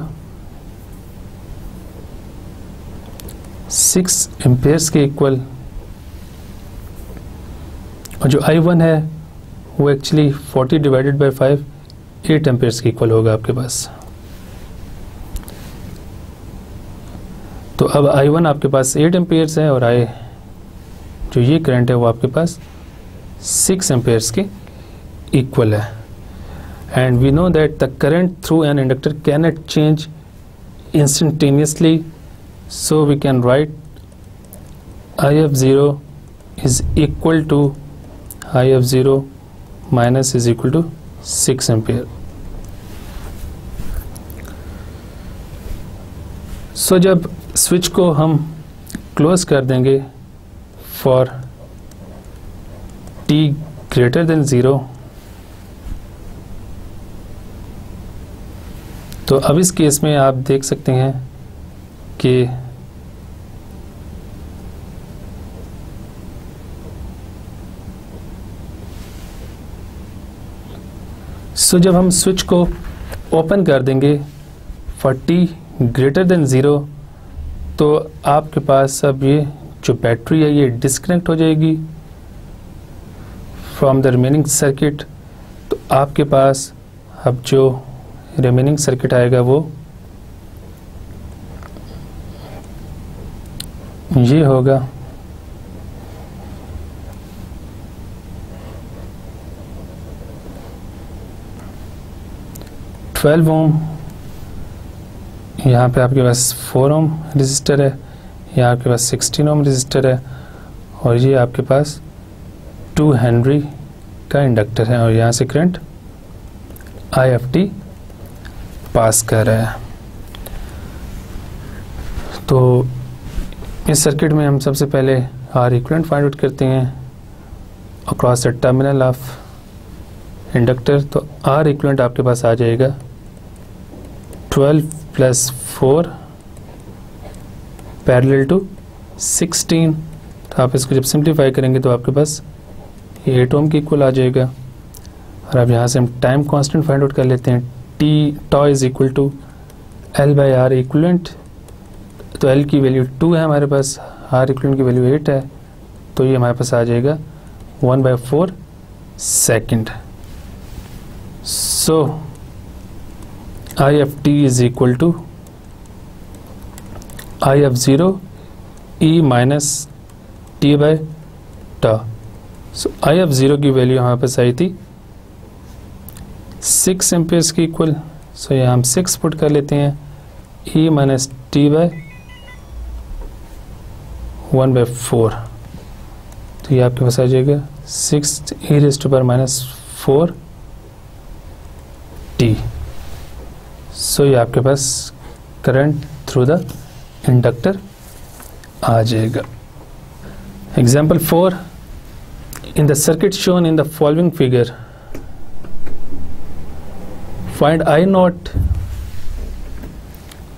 6 एम्पेयर्स के इक्वल। और जो I1 है वो एक्चुअली 40 डिवाइडेड बाई 5 8 एम्पेयर्स के इक्वल होगा आपके पास। तो अब I1 आपके पास 8 एम्पेयर्स है और जो ये करंट है वो आपके पास 6 एम्पेयर्स के इक्वल है। And we know that the current through an inductor cannot change instantaneously, so we can write IF0 is equal to IF0 minus is equal to 6 ampere. So जब स्विच को हम close कर देंगे for t greater than 0, तो अब इस case में आप देख सकते हैं कि जब हम स्विच को ओपन कर देंगे फॉर t ग्रेटर देन 0, तो आपके पास अब ये जो बैटरी है ये डिस्कनेक्ट हो जाएगी फ्रॉम द रिमेनिंग सर्किट। तो आपके पास अब जो रिमेनिंग सर्किट आएगा वो ये होगा। ट्वेल्व ओम, यहाँ पे आपके पास 4 ओम रजिस्टर है, यहाँ आपके पास 16 ओम रजिस्टर है, और ये आपके पास 2 हेनरी का इंडक्टर है, और यहाँ से करंट IFT पास कर रहा है। तो इस सर्किट में हम सबसे पहले R इक्विवेलेंट फाइंड आउट करते हैं across the terminal of inductor. तो R इक्विवेलेंट आपके पास आ जाएगा 12 प्लस 4 पैरेलल टू 16। तो आप इसको जब सिंप्लीफाई करेंगे तो आपके पास 8 ओम की इक्वल आ जाएगा। और अब यहाँ से हम टाइम कांस्टेंट फाइंड आउट कर लेते हैं। Tau is equal to L by R equivalent. तो L की वैल्यू 2 है हमारे पास, R इक्विवेलेंट की वैल्यू 8 है, तो ये हमारे पास आ जाएगा 1/4 second. So IFT is equal to IF0 E minus T by tau. So IF0 की वैल्यू हमारे पास आई थी 6 एम्पेयर्स की इक्वल। सो यहाँ हम 6 पुट कर लेते हैं, E माइनस T बाई 1/4। तो ये आपके पास आ जाएगा 6 e raised to power minus 4 t। सो ये आपके पास करंट थ्रू द इंडक्टर आ जाएगा। Example 4, in the circuit shown in the following figure find I naught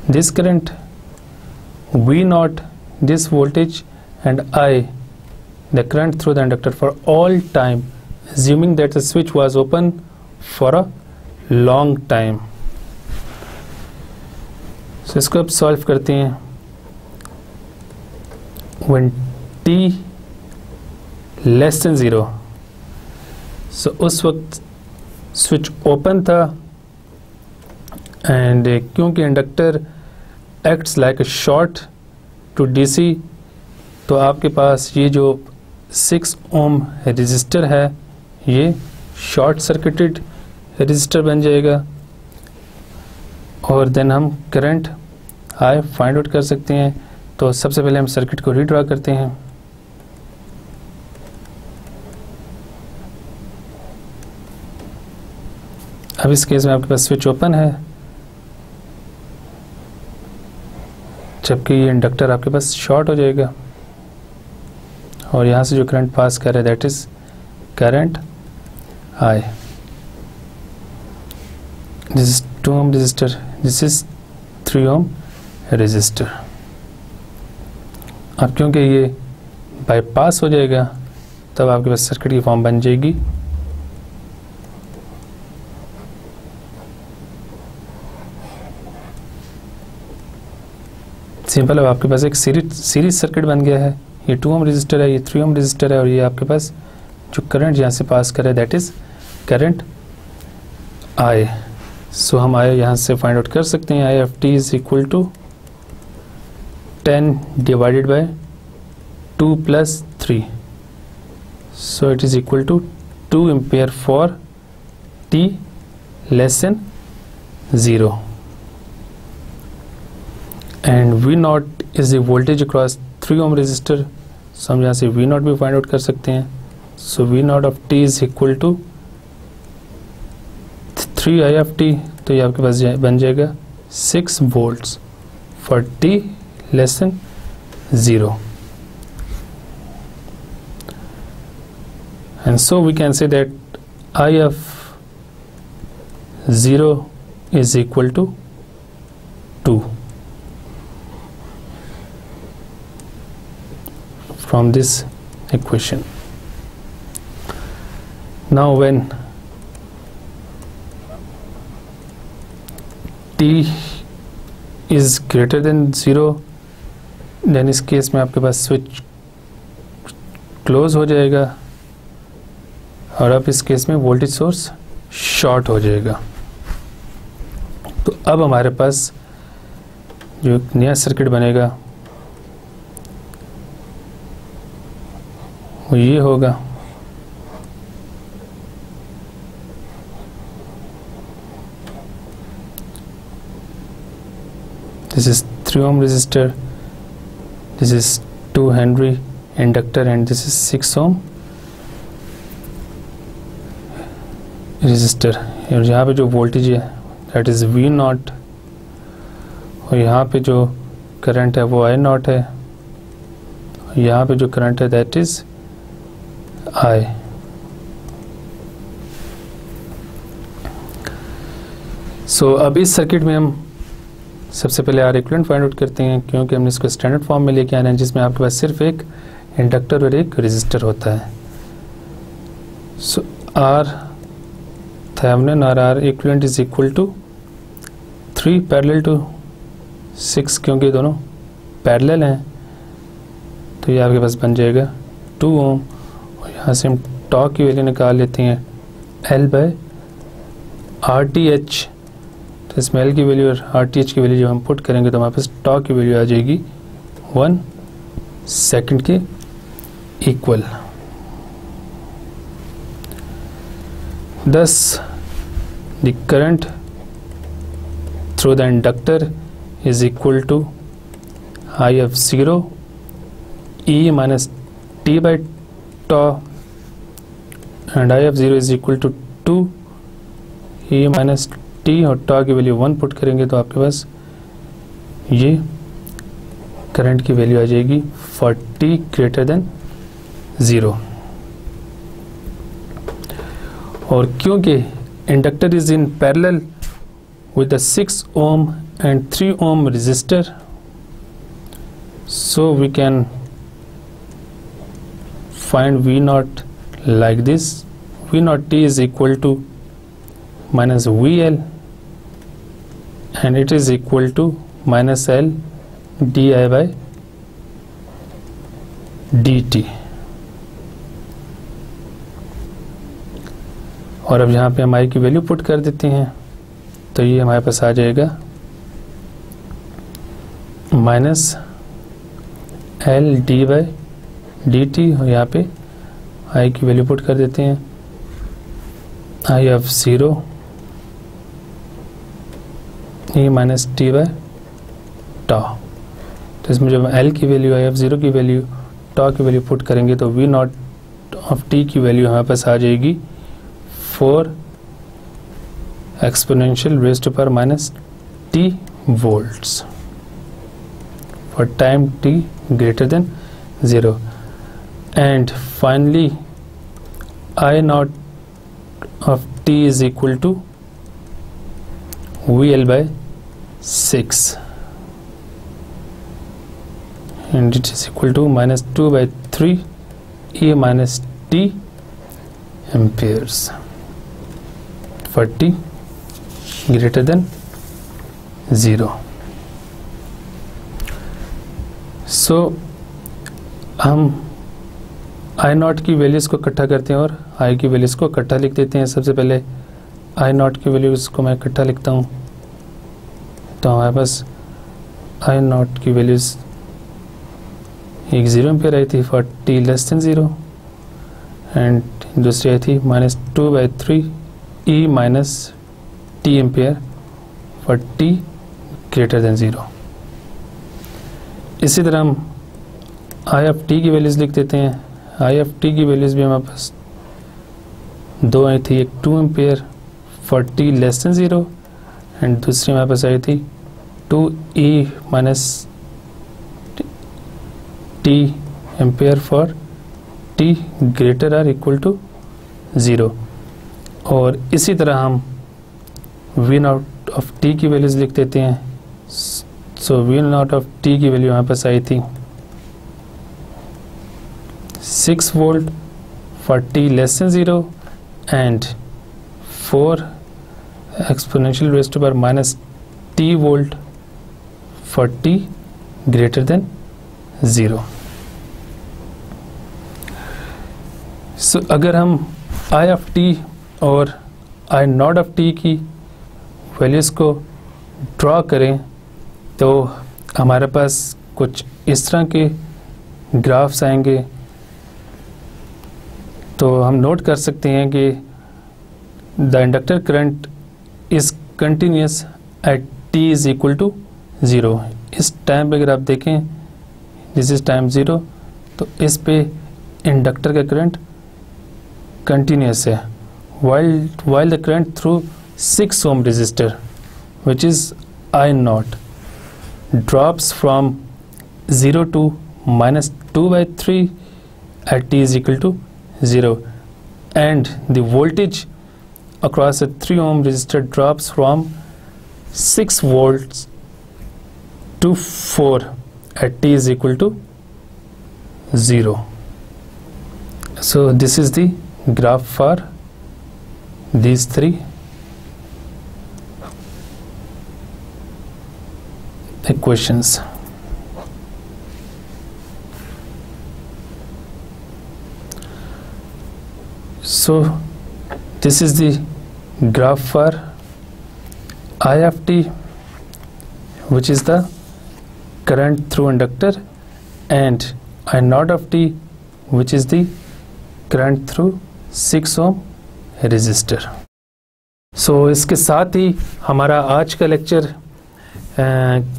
this current, V naught this voltage, and I the current through the inductor for all time, assuming that the switch was open for a long time। So इसको अब solve करते हैं। when t less than 0, so उस वक्त switch open था, and क्योंकि inductor acts like a short to DC, तो आपके पास ये जो 6 ओम रजिस्टर है ये शॉर्ट सर्किटेड रजिस्टर बन जाएगा, और देन हम करंट I फाइंड आउट कर सकते हैं। तो सबसे पहले हम सर्किट को रीड्रा करते हैं। अब इस केस में आपके पास स्विच ओपन है, जबकि ये इंडक्टर आपके पास शॉर्ट हो जाएगा और यहाँ से जो करंट पास कर रहा है that is current I. This is 2 ohm resistor, this is 3 ohm resistor. अब क्योंकि ये बाईपास हो जाएगा तब आपके पास सर्किट की फॉर्म बन जाएगी सिंपल। अब आपके पास एक सीरीज सर्किट बन गया है। ये 2 ohm रेजिस्टर है, ये 3 ohm रेजिस्टर है और ये आपके पास जो करंट यहाँ से पास करे दैट इज करंट I. सो हम I यहाँ से फाइंड आउट कर सकते हैं। I of t is equal to 10 divided by 2 plus 3, so it is equal to 2 ampere for t less than 0 and V नॉट is the voltage across 3 ohm resistor. So हम यहाँ से V नॉट भी find out कर सकते हैं। So V not of t is equal to 3I of t, तो ये आपके पास बन जाएगा 6 volts for t less than 0 and so we can say that I of 0 is equal to 2 from this equation. Now when t is greater than 0 then इस case में आपके पास switch close हो जाएगा और अब इस केस में वोल्टेज सोर्स शॉर्ट हो जाएगा। तो अब हमारे पास जो एक नया सर्किट बनेगा वो ये होगा। This is 3 ohm resistor, this is 2 Henry inductor and this is 6 ohm resistor। और यहाँ पे जो वोल्टेज है that is V नॉट और यहाँ पे जो करंट है वो I नॉट है और यहाँ पे जो करंट है that is I। सो अब इस सर्किट में हम सबसे पहले आर इक्विवेलेंट फाइंड आउट करते हैं क्योंकि हमने इसको स्टैंडर्ड फॉर्म में लेके आना है जिसमें आपके पास सिर्फ एक इंडक्टर और एक रेजिस्टर होता है। सो आर थेवेनिन और R equivalent is equal to 3 parallel to 6 क्योंकि दोनों पैरेलल हैं तो ये आपके पास बन जाएगा 2 ओम और यहाँ से हम टॉ की वैल्यू निकाल लेते हैं L बाय RTH। तो इसमें L की वैल्यू और RTH की वैल्यू जब हम पुट करेंगे तो हमारे पास टॉ की वैल्यू आ जाएगी 1 सेकंड के equal. Thus the current through the inductor is equal to I of 0 E minus T by tau and I of 0 is equal to 2 E minus T और tau की वैल्यू 1 पुट करेंगे तो आपके पास ये current की value आ जाएगी for t greater than 0। और क्योंकि inductor is in parallel with the 6 ohm and 3 ohm resistor, so we can find V naught like this. V naught T is equal to minus VL and it is equal to minus L di by dt। और अब यहाँ पे हम I की value put कर देते हैं तो ये हमारे पास आ जाएगा minus L D by D T और यहाँ पे आई की वैल्यू पुट कर देते हैं आई ऑफ 0 ये माइनस टी बाई टॉ। तो इसमें जब एल की वैल्यू आई ऑफ 0 की वैल्यू टॉ की वैल्यू पुट करेंगे तो वी नॉट ऑफ टी की वैल्यू हमारे पास आ जाएगी 4 exponential raised to power minus t volts। for time t greater than 0. And finally I naught of t is equal to VL by 6, and it is equal to minus 2 by 3 E minus t amperes for t greater than 0. So हम आई not की values को इकट्ठा करते हैं और आई की values को इकट्ठा लिख देते हैं. सबसे पहले आई नॉट की वैल्यूज़ को मैं इकट्ठा लिखता हूँ. तो हमारे पास आई नॉट की वैल्यूज़ एक 0 एम्पेयर आई थी for T less than 0, and दूसरी आई थी minus 2 by 3 E minus t ampere for T greater than 0. इसी तरह हम आई ऑफ टी की वैल्यूज़ लिख देते हैं. आई ऑफ टी की वैल्यूज़ भी हमारे पास दो आई थी, एक 2 ampere for T less than 0, and दूसरी हमारे पास आई थी 2 E minus t ampere for T greater or equal to 0. और इसी तरह हम वी नॉट ऑफ टी की वैल्यूज़ लिख देते हैं. So V naught of T की वैल्यू हमारे पास आई थी 6 volt for T less than 0 and 4 exponential raised to power minus T volt for T greater than 0. So अगर हम आई ऑफ टी और आई नॉट ऑफ टी की values को ड्रॉ करें तो हमारे पास कुछ इस तरह के ग्राफ्स आएंगे. तो हम नोट कर सकते हैं कि the inductor current is continuous at T is equal to 0. इस टाइम पे अगर आप देखें दिस इज़ टाइम 0, तो इस पे इंडक्टर का करंट कंटिन्यूस है. while the current through 6 ohm resistor which is I naught drops from 0 to minus 2 by 3 at t is equal to 0, and the voltage across a 3 ohm resistor drops from 6 volts to 4 at t is equal to 0. So this is the graph for these three equations. So this is the graph for I of t, which is the current through inductor, and I naught of t, which is the current through 6 ohm resistor. So इसके साथ ही हमारा आज का lecture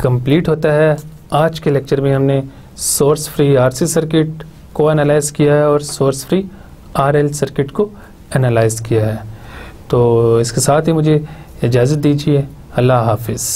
complete होता है. आज के lecture में हमने सोर्स फ्री आरसी सर्किट को एनालाइज किया है और सोर्स फ्री आरएल सर्किट को एनालाइज किया है. तो इसके साथ ही मुझे इजाज़त दीजिए. अल्लाह हाफिज़.